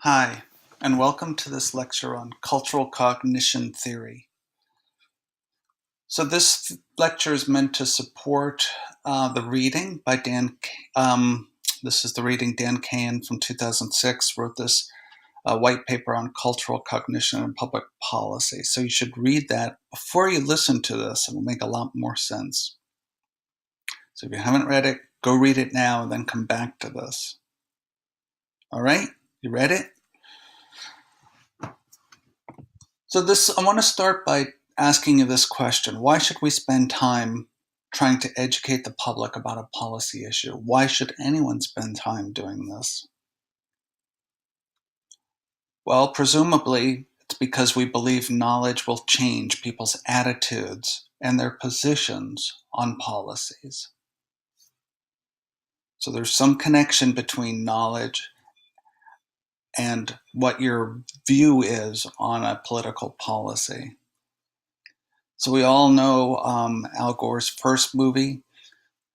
Hi, and welcome to this lecture on cultural cognition theory. So this lecture is meant to support the reading by this is the reading Dan Cahan from 2006 wrote this white paper on cultural cognition and public policy. So you should read that before you listen to this. It will make a lot more sense. So if you haven't read it, go read it now and then come back to this. All right, you read it? So I want to start by asking you this question. Why should we spend time trying to educate the public about a policy issue? Why should anyone spend time doing this? Well, presumably it's because we believe knowledge will change people's attitudes and their positions on policies. So there's some connection between knowledge and what your view is on a political policy. So we all know Al Gore's first movie,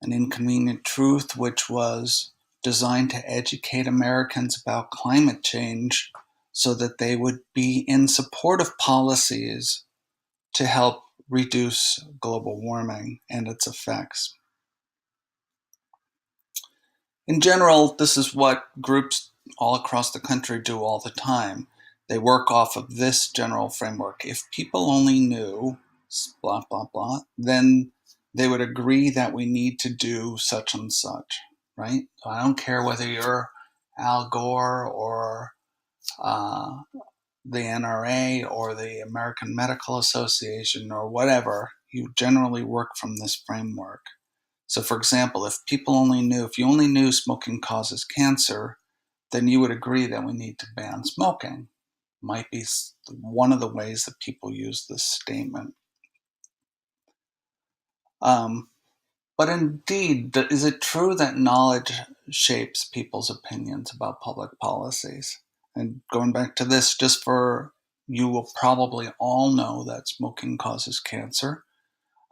An Inconvenient Truth, which was designed to educate Americans about climate change so that they would be in support of policies to help reduce global warming and its effects. In general, this is what groups all across the country do all the time. They work off of this general framework. If people only knew blah, blah, blah, then they would agree that we need to do such and such, right? So I don't care whether you're Al Gore or the NRA or the American Medical Association or whatever. You generally work from this framework. So for example, if you only knew smoking causes cancer, then you would agree that we need to ban smoking. Might be one of the ways that people use this statement. But indeed, is it true that knowledge shapes people's opinions about public policies? And going back to this, you will probably all know that smoking causes cancer.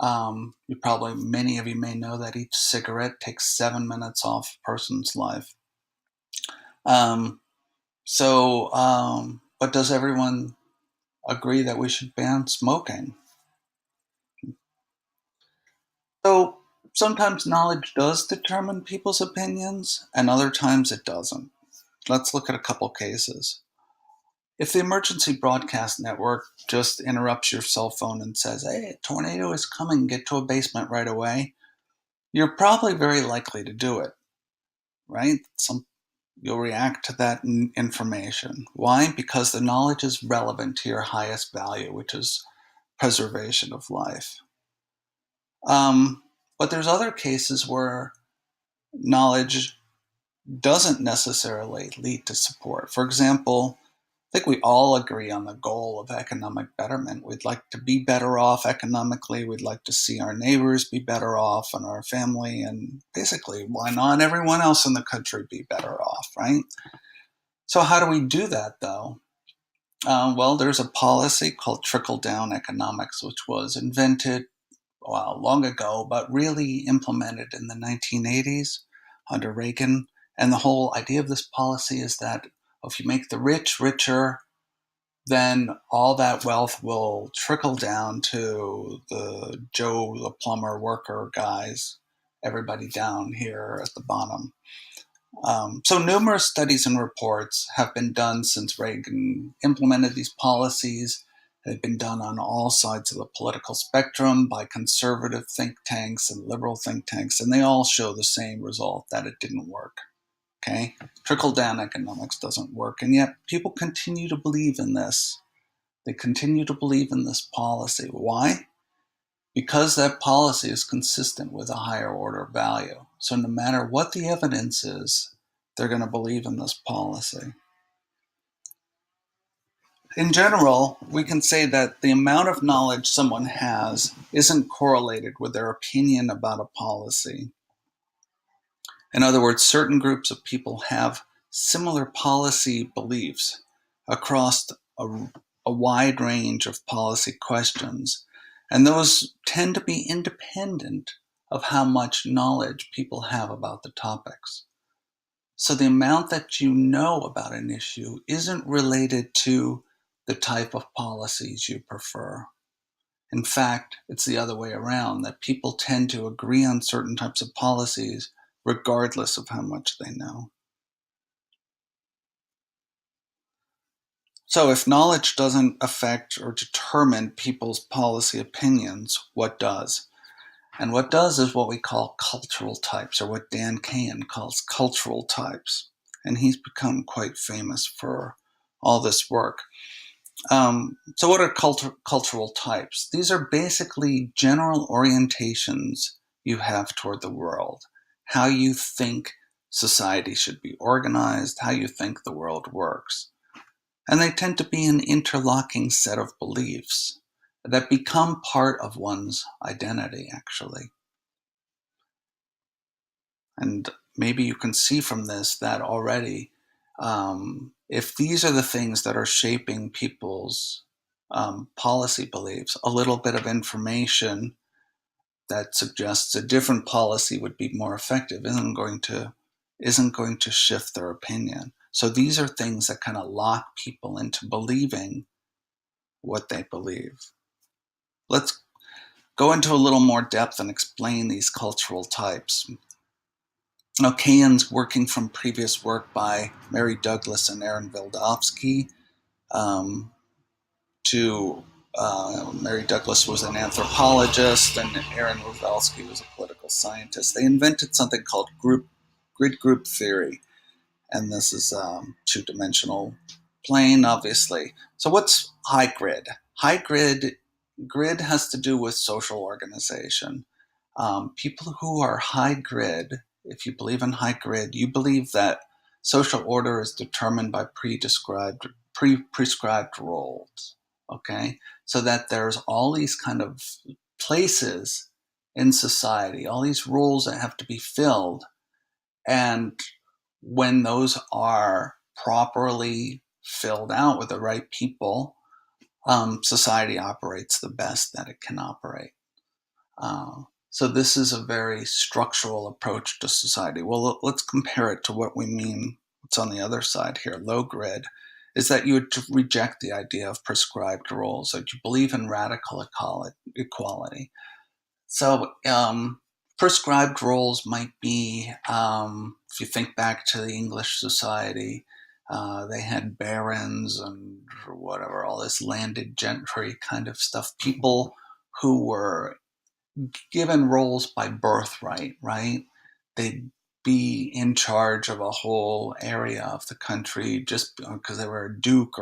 Many of you may know that each cigarette takes 7 minutes off a person's life. But does everyone agree that we should ban smoking? So sometimes knowledge does determine people's opinions, and other times it doesn't. Let's look at a couple cases. If the emergency broadcast network just interrupts your cell phone and says, hey, a tornado is coming, get to a basement right away, you're probably very likely to do it, right? You'll react to that information. Why? Because the knowledge is relevant to your highest value, which is preservation of life. But there's other cases where knowledge doesn't necessarily lead to support. For example, I think we all agree on the goal of economic betterment. We'd like to be better off economically. We'd like to see our neighbors be better off and our family. And basically, why not everyone else in the country be better off, right? So how do we do that, though? Well, there's a policy called trickle-down economics, which was invented long ago, but really implemented in the 1980s under Reagan. And the whole idea of this policy is that if you make the rich richer, then all that wealth will trickle down to the Joe, the plumber, worker guys, everybody down here at the bottom. So numerous studies and reports have been done since Reagan implemented these policies. They've been done on all sides of the political spectrum by conservative think tanks and liberal think tanks, and they all show the same result, that it didn't work. Okay? Trickle-down economics doesn't work, and yet people continue to believe in this. They continue to believe in this policy. Why? Because that policy is consistent with a higher order value. So no matter what the evidence is, they're going to believe in this policy. In general, we can say that the amount of knowledge someone has isn't correlated with their opinion about a policy. In other words, certain groups of people have similar policy beliefs across a wide range of policy questions, and those tend to be independent of how much knowledge people have about the topics. So the amount that you know about an issue isn't related to the type of policies you prefer. In fact, it's the other way around, that people tend to agree on certain types of policies regardless of how much they know. So if knowledge doesn't affect or determine people's policy opinions, what does? And what does is what we call cultural types, or what Dan Kahan calls cultural types. And he's become quite famous for all this work. So what are cultural types? These are basically general orientations you have toward the world, how you think society should be organized, how you think the world works. And they tend to be an interlocking set of beliefs that become part of one's identity, actually. And maybe you can see from this that already, if these are the things that are shaping people's policy beliefs, a little bit of information that suggests a different policy would be more effective isn't going to shift their opinion. So these are things that kind of lock people into believing what they believe. Let's go into a little more depth and explain these cultural types. Now, Kahan's working from previous work by Mary Douglas and Aaron Wildavsky. Um, to Mary Douglas was an anthropologist, and Aaron Wildavsky was a political scientist. They invented something called grid group theory, and this is two-dimensional plane, obviously. So what's high grid? Grid has to do with social organization. People who are high grid, if you believe in high grid, you believe that social order is determined by prescribed roles. Okay, so that there's all these kind of places in society, all these roles that have to be filled, and when those are properly filled out with the right people, society operates the best that it can operate. So this is a very structural approach to society. Well, let's compare it to what we mean, what's on the other side here, low grid, is that you would reject the idea of prescribed roles, that you believe in radical equality. So prescribed roles might be, if you think back to the English society, they had barons and whatever, all this landed gentry kind of stuff, people who were given roles by birthright, right? They'd be in charge of a whole area of the country just because they were a duke,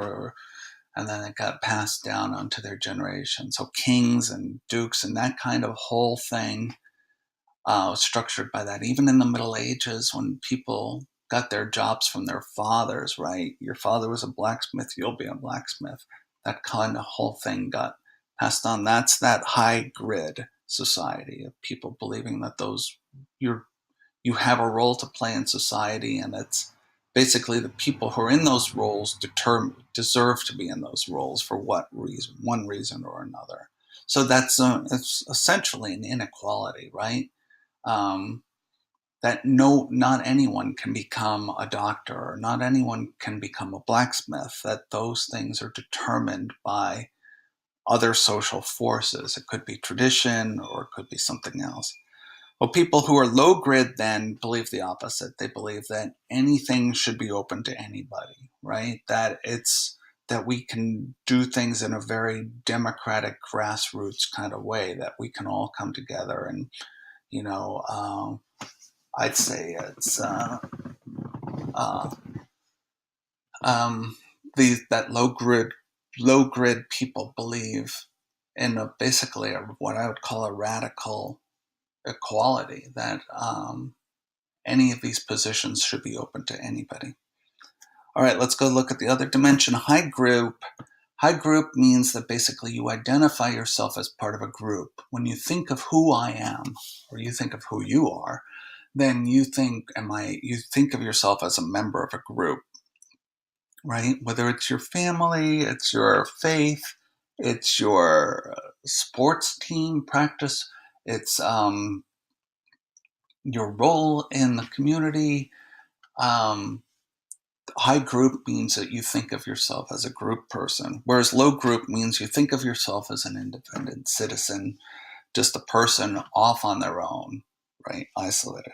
and then it got passed down onto their generation. So kings and dukes and that kind of whole thing was structured by that. Even in the Middle Ages, when people got their jobs from their fathers, right? Your father was a blacksmith, you'll be a blacksmith. That kind of whole thing got passed on. That's that high grid society of people believing that you have a role to play in society, and it's basically the people who are in those roles deserve to be in those roles for what reason, one reason or another. So it's essentially an inequality, right? Um, that not anyone can become a doctor, or not anyone can become a blacksmith, that those things are determined by other social forces. It could be tradition or it could be something else. Well, people who are low grid then believe the opposite. They believe that anything should be open to anybody, right? That we can do things in a very democratic grassroots kind of way, that we can all come together and, you know, I'd say it's uh, that low grid people believe in basically what I would call a radical equality, that any of these positions should be open to anybody. All right, let's go look at the other dimension, high group. High group means that basically you identify yourself as part of a group. When you think of who I am, or you think of who you are, then you think of yourself as a member of a group, right? Whether it's your family, it's your faith, it's your sports team practice, it's your role in the community, Um, high group means that you think of yourself as a group person, whereas low group means you think of yourself as an independent citizen, just a person off on their own, right? Isolated.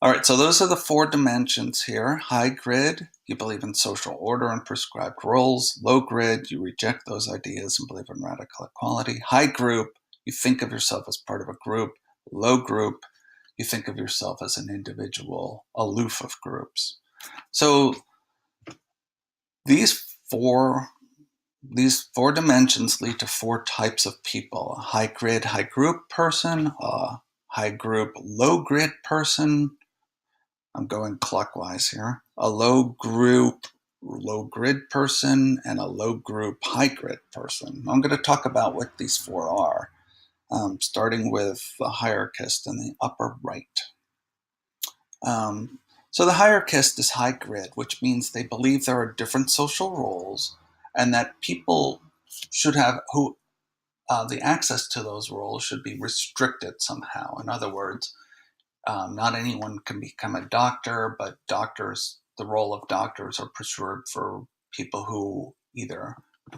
All right, so those are the 4 dimensions here. High grid, you believe in social order and prescribed roles. Low grid, you reject those ideas and believe in radical equality. High group, you think of yourself as part of a group. Low group, you think of yourself as an individual, aloof of groups. So these four dimensions lead to 4 types of people: a high grid, high group person, a high group, low grid person. I'm going clockwise here. A low group, low grid person, and a low group, high grid person. I'm going to talk about what these 4 are, starting with the hierarchist in the upper right. So the hierarchist is high grid, which means they believe there are different social roles and that people should have the access to those roles should be restricted somehow. In other words, not anyone can become a doctor, but the role of doctors are preserved for people who either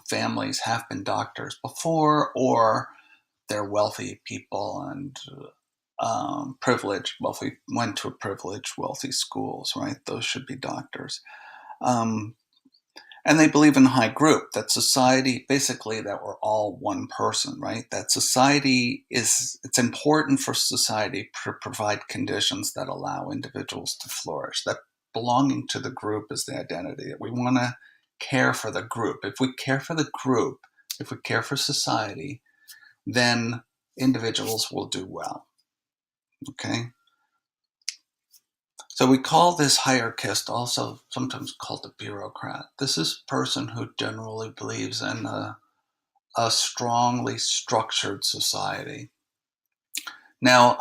families have been doctors before or they're wealthy people and privileged, wealthy, went to privileged, wealthy schools, right? Those should be doctors. Um, and they believe in high group, that society, basically that we're all one person, right? That society it's important for society to provide conditions that allow individuals to flourish, that belonging to the group is the identity, that we want to care for the group. If we care for the group, if we care for society, then individuals will do well, okay? So we call this hierarchist, also sometimes called a bureaucrat. This is a person who generally believes in a strongly structured society. Now,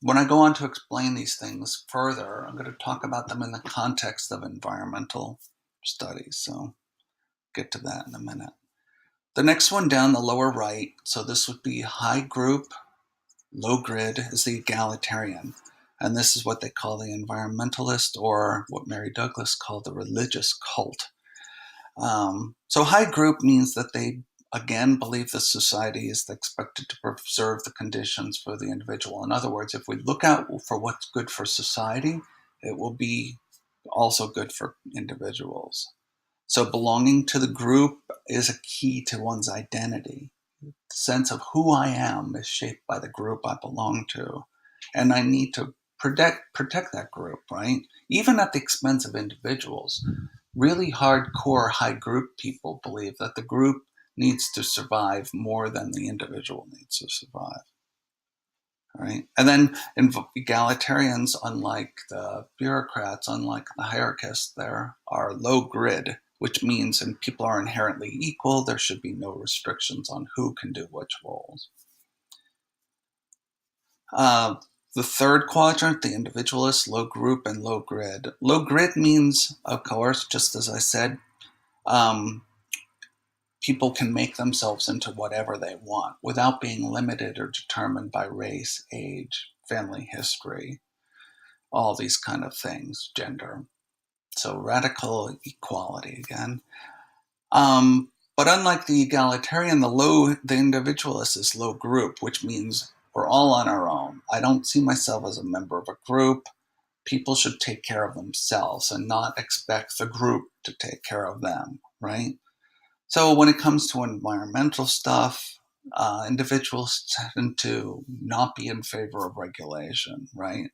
when I go on to explain these things further, I'm going to talk about them in the context of environmental studies. So get to that in a minute. The next one down the lower right, so this would be high group, low grid, is the egalitarian. And this is what they call the environmentalist, or what Mary Douglas called the religious cult. So high group means that they, again, believe that society is expected to preserve the conditions for the individual. In other words, if we look out for what's good for society, it will be also good for individuals. So belonging to the group is a key to one's identity. The sense of who I am is shaped by the group I belong to. And I need to protect that group, right? Even at the expense of individuals. Really hardcore high group people believe that the group needs to survive more than the individual needs to survive. Right? And then egalitarians, unlike the bureaucrats, unlike the hierarchists, there are low grid, which means and people are inherently equal, there should be no restrictions on who can do which roles. The third quadrant, the individualist, low group, and low grid. Low grid means, of course, just as I said, people can make themselves into whatever they want without being limited or determined by race, age, family history, all these kind of things, gender. So radical equality again. But unlike the egalitarian, the individualist is low group, which means we're all on our own. I don't see myself as a member of a group. People should take care of themselves and not expect the group to take care of them, right? So when it comes to environmental stuff, individuals tend to not be in favor of regulation, right?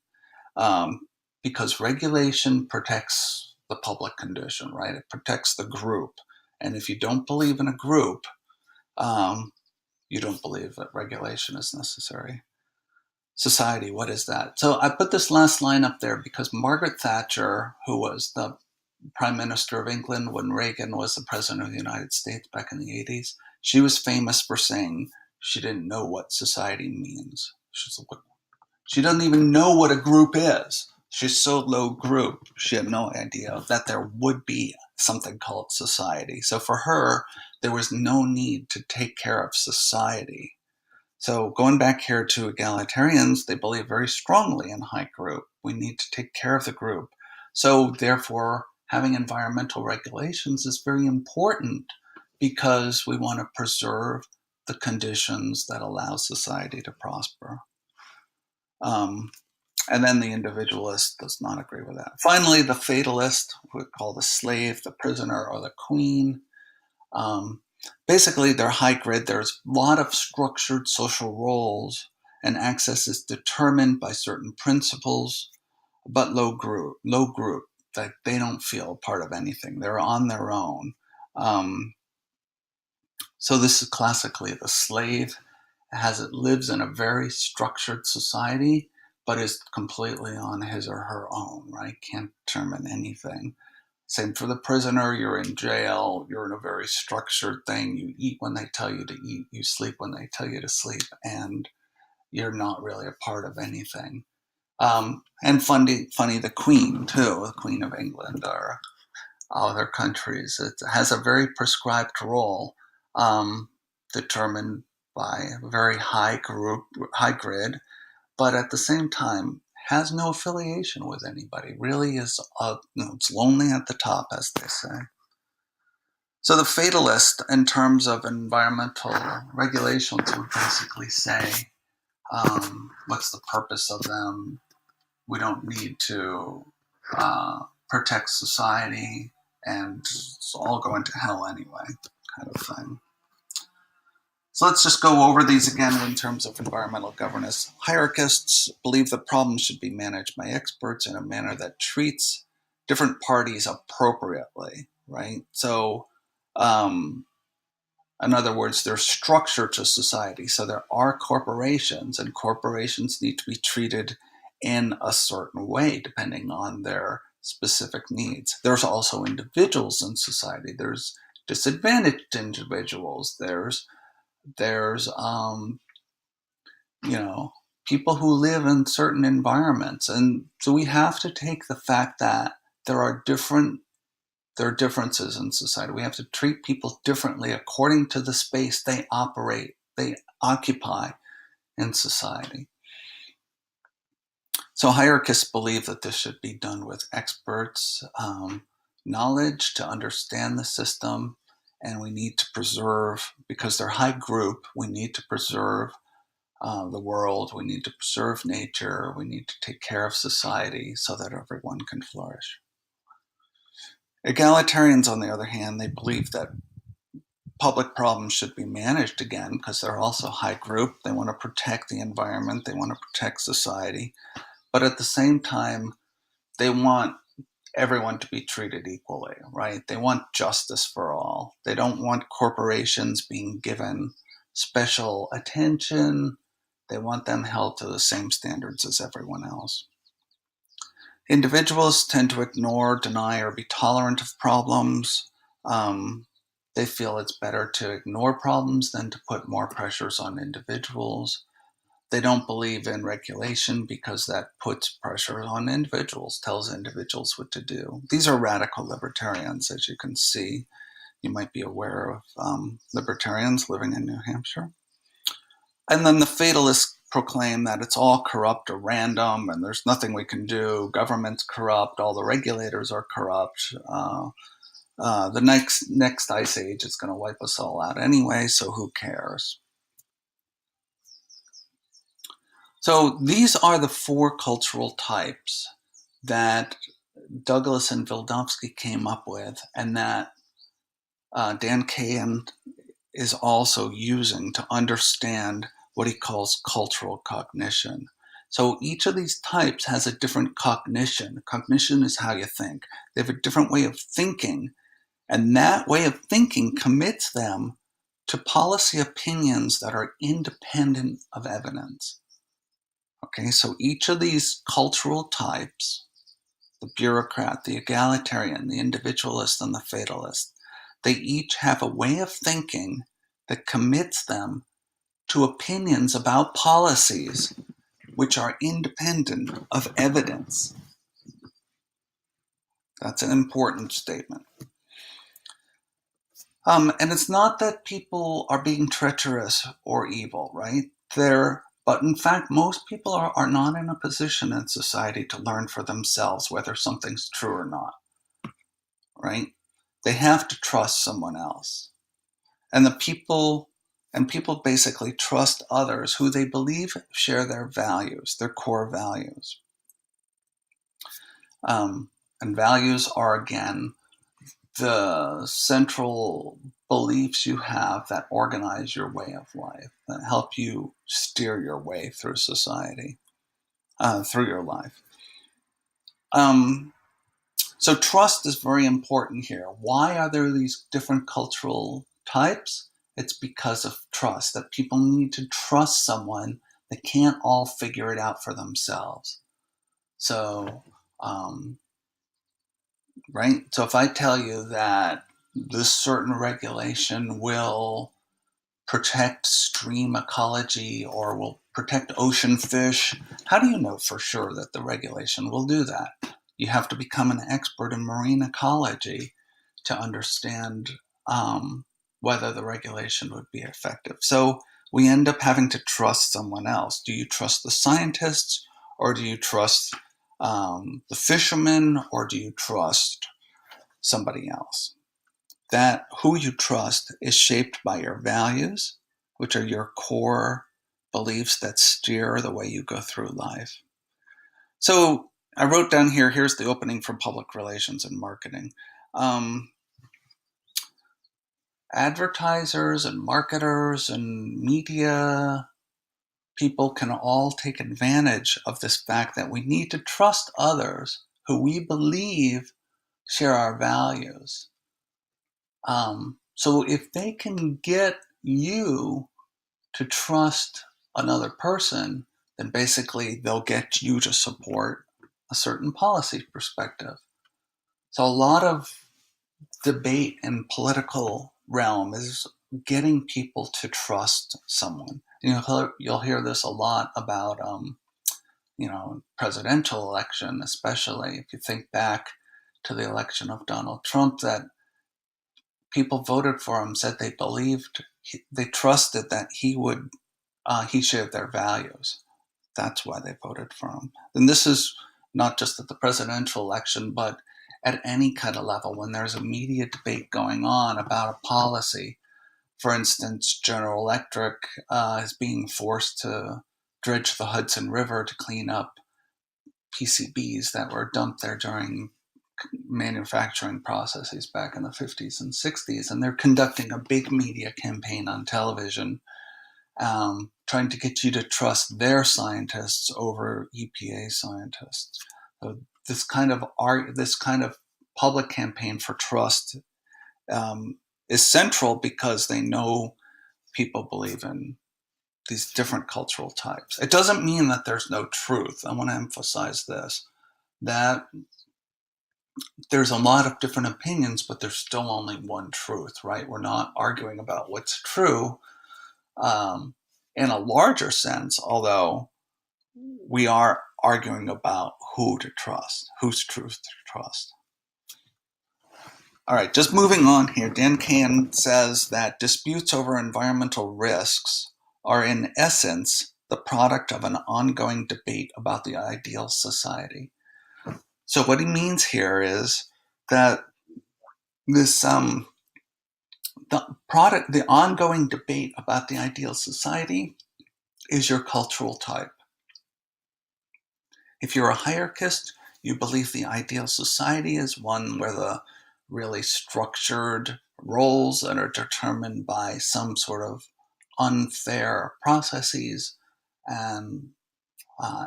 Because regulation protects the public condition, right? It protects the group. And if you don't believe in a group, you don't believe that regulation is necessary. Society, what is that? So I put this last line up there because Margaret Thatcher, who was the Prime Minister of England when Reagan was the President of the United States back in the 80s, she was famous for saying she didn't know what society means. She doesn't even know what a group is. She's so low group, she had no idea that there would be something called society. So for her, there was no need to take care of society. So going back here to egalitarians, they believe very strongly in high group. We need to take care of the group. So therefore, having environmental regulations is very important because we want to preserve the conditions that allow society to prosper. Um, and then the individualist does not agree with that. Finally, the fatalist, we call the slave, the prisoner, or the queen. Um, Basically, they're high grid. There's a lot of structured social roles, and access is determined by certain principles, but low group. Like they don't feel part of anything. They're on their own. Um, so this is classically the slave. It lives in a very structured society, but is completely on his or her own. Right? Can't determine anything. Same for the prisoner. You're in jail. You're in a very structured thing. You eat when they tell you to eat. You sleep when they tell you to sleep, and you're not really a part of anything. And funny, the Queen too, the Queen of England or other countries. It has a very prescribed role, determined by a very high grid, but at the same time has no affiliation with anybody. Really is, it's lonely at the top, as they say. So the fatalist, in terms of environmental regulations, would basically say, what's the purpose of them? We don't need to protect society, and it's all going to hell anyway, kind of thing. So let's just go over these again in terms of environmental governance. Hierarchists believe the problem should be managed by experts in a manner that treats different parties appropriately, right? So, in other words, there's structure to society. So there are corporations, and corporations need to be treated in a certain way depending on their specific needs. There's also individuals in society. There's disadvantaged individuals. There's people who live in certain environments, and so we have to take the fact that there are differences in society. We have to treat people differently according to the space they occupy in society. So hierarchists believe that this should be done with experts, knowledge to understand the system, and we need to preserve, because they're high group, we need to preserve the world, we need to preserve nature, we need to take care of society so that everyone can flourish. Egalitarians, on the other hand, they believe that public problems should be managed again because they're also high group. They want to protect the environment, they want to protect society, but at the same time, they want everyone to be treated equally, right? They want justice for all. They don't want corporations being given special attention. They want them held to the same standards as everyone else. Individuals tend to ignore, deny, or be tolerant of problems. They feel it's better to ignore problems than to put more pressures on individuals. They don't believe in regulation because that puts pressure on individuals, tells individuals what to do. These are radical libertarians, as you can see. You might be aware of libertarians living in New Hampshire. And then the fatalists proclaim that it's all corrupt or random and there's nothing we can do. Government's corrupt, all the regulators are corrupt. The next ice age is going to wipe us all out anyway, so who cares? So these are the four cultural types that Douglas and Vildovsky came up with, and that Dan Kahan is also using to understand what he calls cultural cognition. So each of these types has a different cognition. Cognition is how you think. They have a different way of thinking, and that way of thinking commits them to policy opinions that are independent of evidence. Okay, so each of these cultural types, the bureaucrat, the egalitarian, the individualist, and the fatalist, they each have a way of thinking that commits them to opinions about policies which are independent of evidence. That's an important statement. And it's not that people are being treacherous or evil, right? They're But in fact, most people are not in a position in society to learn for themselves whether something's true or not, right? They have to trust someone else. And people basically trust others who they believe share their values, their core values. And values are, again, the central beliefs you have that organize your way of life, that help you steer your way through society, through your life. Um, so trust is very important here. Why are there these different cultural types? It's because of trust, that people need to trust someone that can't all figure it out for themselves. So, right? So if I tell you that this certain regulation will protect stream ecology or will protect ocean fish, how do you know for sure that the regulation will do that? You have to become an expert in marine ecology to understand whether the regulation would be effective. So we end up having to trust someone else. Do you trust the scientists, or do you trust the fishermen, or do you trust somebody else? That who you trust is shaped by your values, which are your core beliefs that steer the way you go through life. So I wrote down here, here's the opening for public relations and marketing. Um, Advertisers and marketers and media people can all take advantage of this fact that we need to trust others who we believe share our values. So if they can get you to trust another person, then basically they'll get you to support a certain policy perspective. So a lot of debate in political realm is getting people to trust someone. You'll hear this a lot about, presidential election, especially if you think back to the election of Donald Trump, that people voted for him, said they believed, they trusted that he shared their values. That's why they voted for him. And this is not just at the presidential election, but at any kind of level when there's a media debate going on about a policy. For instance, General Electric is being forced to dredge the Hudson River to clean up PCBs that were dumped there during manufacturing processes back in the 50s and 60s. And they're conducting a big media campaign on television, trying to get you to trust their scientists over EPA scientists. So this kind of public campaign for trust is central because they know people believe in these different cultural types. It doesn't mean that there's no truth. I want to emphasize this, that there's a lot of different opinions, but there's still only one truth, right? We're not arguing about what's true in a larger sense, although we are arguing about who to trust, whose truth to trust. All right, just moving on here. Dan Kahn says that disputes over environmental risks are in essence the product of an ongoing debate about the ideal society. So what he means here is that the ongoing debate about the ideal society is your cultural type. If you're a hierarchist, you believe the ideal society is one where the really structured roles that are determined by some sort of unfair processes, and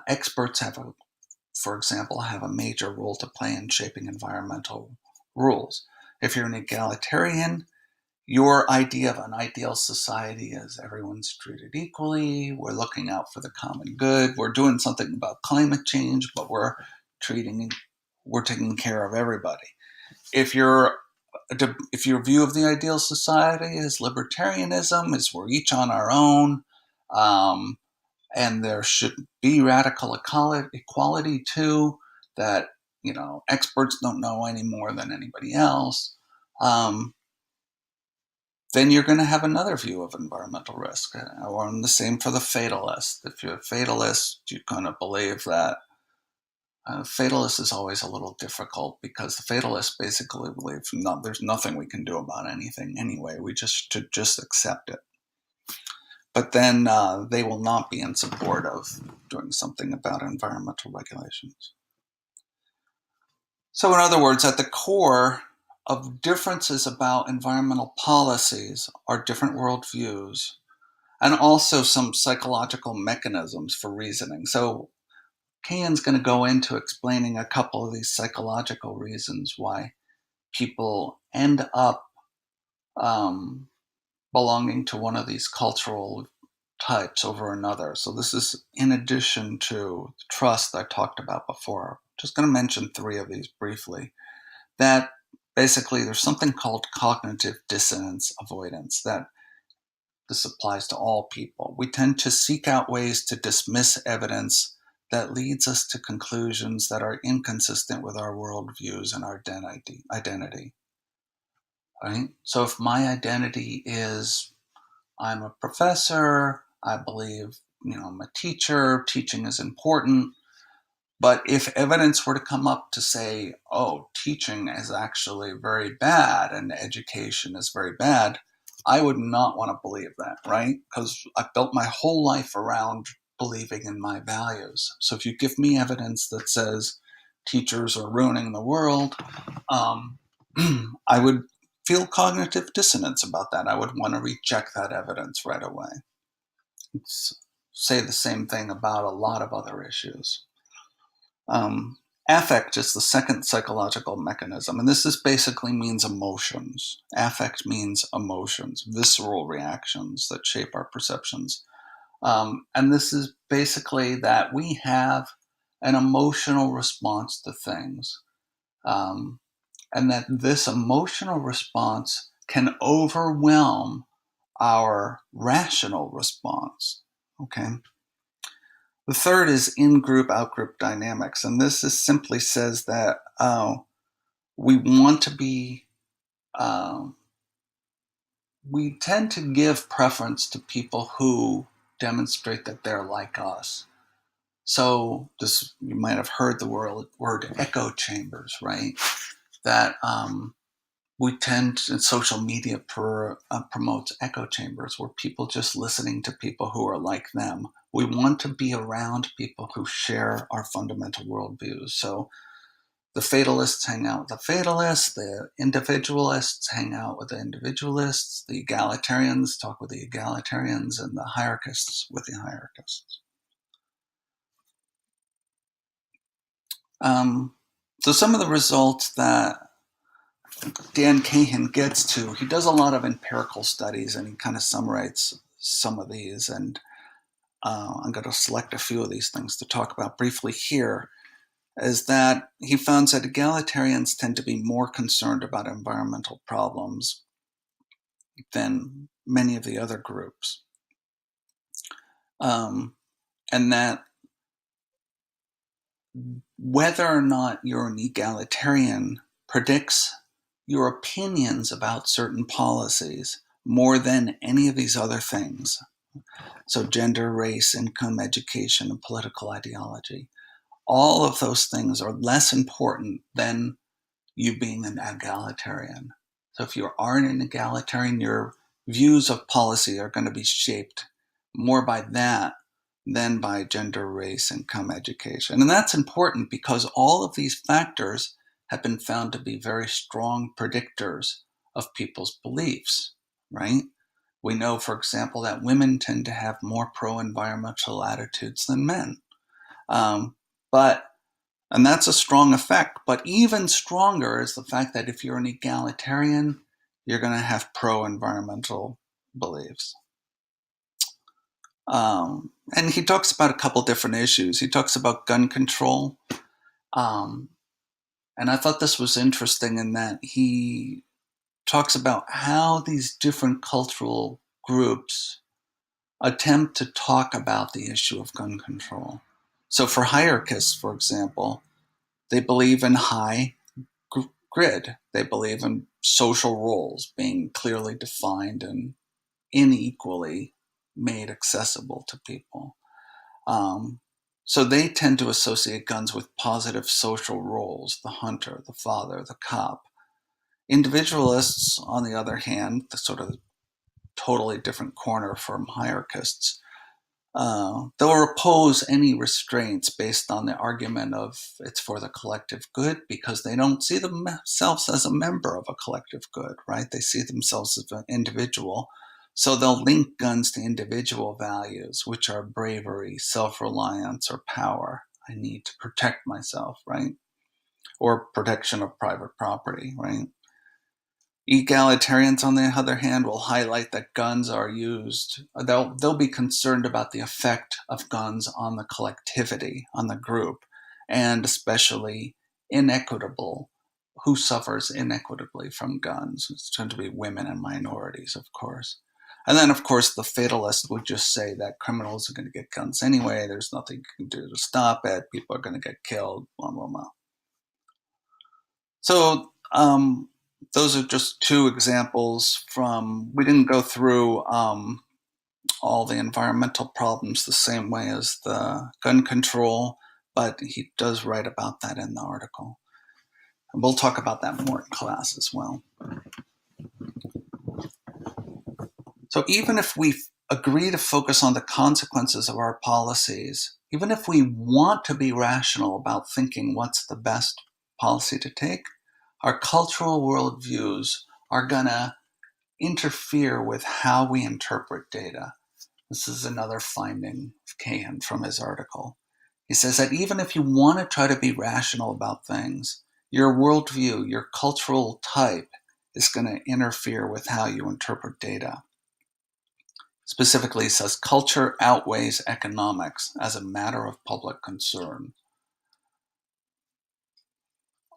experts for example, have a major role to play in shaping environmental rules. If you're an egalitarian, your idea of an ideal society is everyone's treated equally, we're looking out for the common good, we're doing something about climate change, but we're taking care of everybody. If your view of the ideal society is libertarianism, is we're each on our own, and there should be radical equality too, that experts don't know any more than anybody else. then you're going to have another view of environmental risk. Or the same for the fatalist. If you're a fatalist, you're going to believe that fatalist is always a little difficult because the fatalist basically believes there's nothing we can do about anything anyway. We should just accept it. But then they will not be in support of doing something about environmental regulations. So, in other words, at the core of differences about environmental policies are different worldviews and also some psychological mechanisms for reasoning. So, Kahan's going to go into explaining a couple of these psychological reasons why people end up belonging to one of these cultural types over another. So this is in addition to trust I talked about before. Just going to mention three of these briefly. That basically there's something called cognitive dissonance avoidance that this applies to all people. We tend to seek out ways to dismiss evidence that leads us to conclusions that are inconsistent with our worldviews and our identity. Right? So if my identity is I'm a professor, I believe, I'm a teacher, teaching is important. But if evidence were to come up to say, oh, teaching is actually very bad and education is very bad, I would not want to believe that, right? Because I've built my whole life around believing in my values. So if you give me evidence that says teachers are ruining the world, I would feel cognitive dissonance about that. I would want to reject that evidence right away. Say the same thing about a lot of other issues. Affect is the second psychological mechanism, and this is basically means emotions. Affect means emotions, visceral reactions that shape our perceptions. And this is basically that we have an emotional response to things. And that this emotional response can overwhelm our rational response. Okay. The third is in-group, out-group dynamics, and this is simply says that we want to be, we tend to give preference to people who demonstrate that they're like us. So this, you might have heard the word echo chambers, right? That we tend to, social media promotes echo chambers where people just listening to people who are like them. We want to be around people who share our fundamental worldviews. So the fatalists hang out with the fatalists, the individualists hang out with the individualists, the egalitarians talk with the egalitarians, and the hierarchists with the hierarchists. So some of the results that Dan Kahan gets to, he does a lot of empirical studies and he kind of summarizes some of these, and I'm going to select a few of these things to talk about briefly here, is that he found that egalitarians tend to be more concerned about environmental problems than many of the other groups. And that whether or not you're an egalitarian predicts your opinions about certain policies more than any of these other things. So gender, race, income, education, and political ideology. All of those things are less important than you being an egalitarian. So if you aren't an egalitarian, your views of policy are going to be shaped more by that than by gender, race, income, education. And that's important because all of these factors have been found to be very strong predictors of people's beliefs, right? We know, for example, that women tend to have more pro-environmental attitudes than men. And that's a strong effect. But even stronger is the fact that if you're an egalitarian, you're going to have pro-environmental beliefs. And he talks about a couple different issues. He talks about gun control. And I thought this was interesting in that he talks about how these different cultural groups attempt to talk about the issue of gun control. So for hierarchists, for example, they believe in high grid. They believe in social roles being clearly defined and unequally made accessible to people. Um, so they tend to associate guns with positive social roles: the hunter, the father, the cop. Individualists, on the other hand, the sort of totally different corner from hierarchists, they'll oppose any restraints based on the argument of it's for the collective good, because they don't see themselves as a member of a collective good, right? They see themselves as an individual. So they'll link guns to individual values, which are bravery, self-reliance, or power. I need to protect myself, right? Or protection of private property, right? Egalitarians, on the other hand, will highlight that guns are used. They'll be concerned about the effect of guns on the collectivity, on the group, and especially inequitable. Who suffers inequitably from guns? It's tend to be women and minorities, of course. And then, of course, the fatalist would just say that criminals are going to get guns anyway. There's nothing you can do to stop it. People are going to get killed, blah, blah, blah. So those are just two examples from, we didn't go through all the environmental problems the same way as the gun control, but he does write about that in the article. And we'll talk about that more in class as well. So even if we agree to focus on the consequences of our policies, even if we want to be rational about thinking what's the best policy to take, our cultural worldviews are going to interfere with how we interpret data. This is another finding of Cahan from his article. He says that even if you want to try to be rational about things, your worldview, your cultural type, is going to interfere with how you interpret data. Specifically, he says culture outweighs economics as a matter of public concern.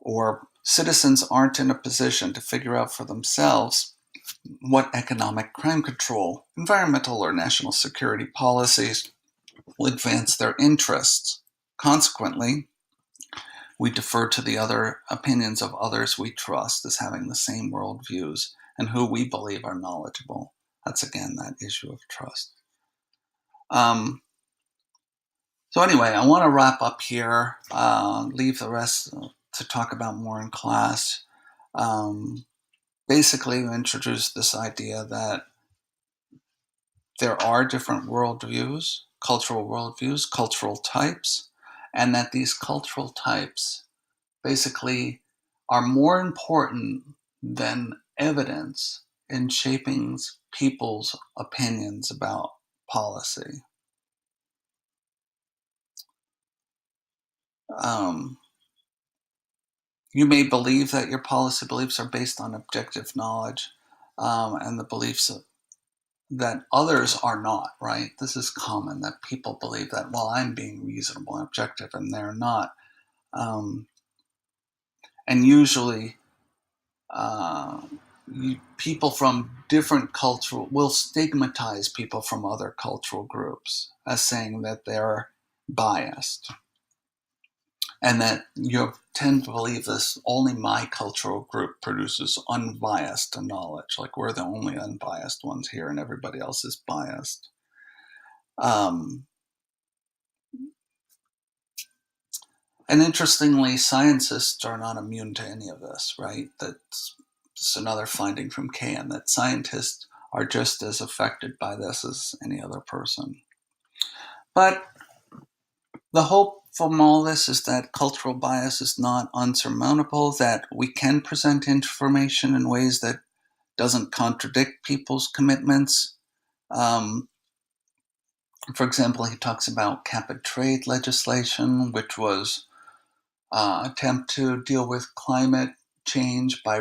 Or citizens aren't in a position to figure out for themselves what economic crime control, environmental, or national security policies will advance their interests. Consequently, we defer to the other opinions of others we trust as having the same worldviews and who we believe are knowledgeable. That's, again, that issue of trust. So anyway, I want to wrap up here, leave the rest to talk about more in class. Basically, we introduced this idea that there are different worldviews, cultural types, and that these cultural types basically are more important than evidence in shaping people's opinions about policy. You may believe that your policy beliefs are based on objective knowledge, and the beliefs that others are not, right? This is common, that people believe that, well, I'm being reasonable and objective, and they're not. And usually, people from different cultural will stigmatize people from other cultural groups as saying that they're biased. And that you tend to believe this, only my cultural group produces unbiased knowledge. Like we're the only unbiased ones here and everybody else is biased. And interestingly, scientists are not immune to any of this, right? That's another finding from Cahan, that scientists are just as affected by this as any other person. But the hope from all this is that cultural bias is not unsurmountable, that we can present information in ways that doesn't contradict people's commitments. For example, he talks about cap-and-trade legislation, which was an attempt to deal with climate change by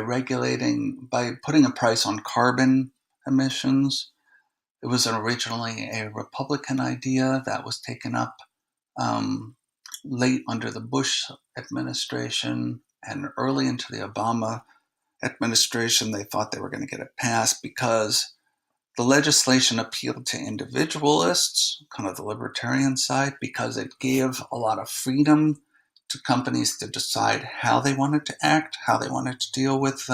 putting a price on carbon emissions. It was originally a Republican idea that was taken up late under the Bush administration and early into the Obama administration. They thought they were going to get it passed because the legislation appealed to individualists, kind of the libertarian side, because it gave a lot of freedom to companies to decide how they wanted to act, how they wanted to deal with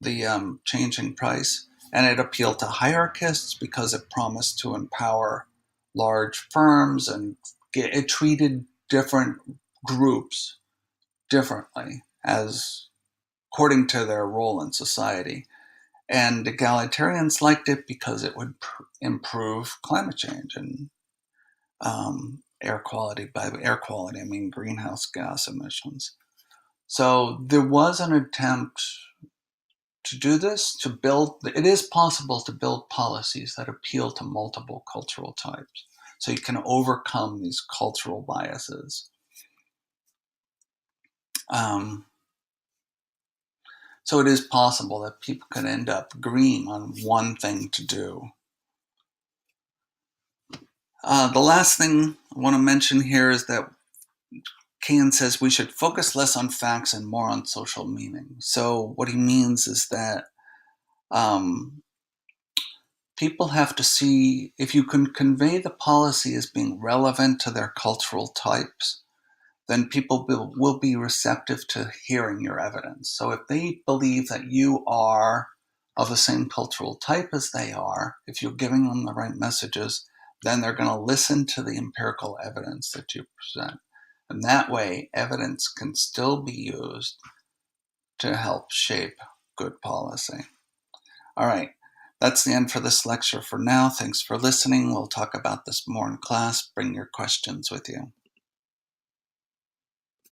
changing price, and it appealed to hierarchists because it promised to empower large firms, and it treated different groups differently as according to their role in society. And egalitarians liked it because it would improve climate change and air quality. By air quality, I mean greenhouse gas emissions. So there was an attempt to do this, to build, it is possible to build policies that appeal to multiple cultural types. So you can overcome these cultural biases. So it is possible that people could end up agreeing on one thing to do. The last thing I want to mention here is that Keynes says we should focus less on facts and more on social meaning. So what he means is that people have to see, if you can convey the policy as being relevant to their cultural types, then people will be receptive to hearing your evidence. So if they believe that you are of the same cultural type as they are, if you're giving them the right messages, then they're going to listen to the empirical evidence that you present. And that way, evidence can still be used to help shape good policy. All right, that's the end for this lecture for now. Thanks for listening. We'll talk about this more in class. Bring your questions with you.